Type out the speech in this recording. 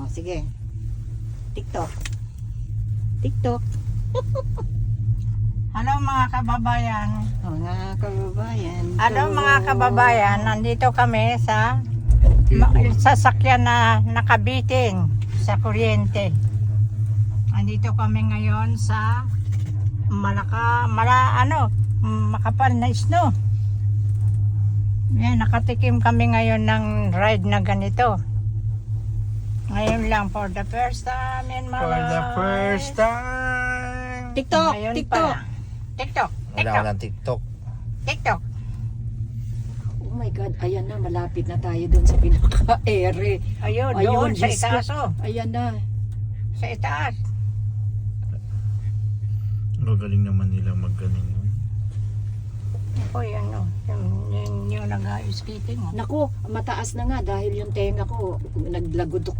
Oh, sige. TikTok. TikTok. Hello mga kababayan. Mga kababayan. Hello mga kababayan, nandito kami sa sasakyan na nakabiting sa kuryente. Nandito kami ngayon sa makapal na snow. Yan, nakatikim kami ngayon ng ride na ganito. Ngayon lang for the first time in my life. For the first time. TikTok. Ngayon TikTok. pa. TikTok. Wala ko ng TikTok. TikTok. Oh my God. Ayan na. Malapit na tayo dun sa pinaka-ere. Ayun, Ayun, doon sa Diyos ko. itaas oh. Ayan na. Sa itaas. Magaling naman nila maggaling. Ako yan o. Yung nag-skating o. Naku, mataas na nga dahil yung tenga ko naglagodok.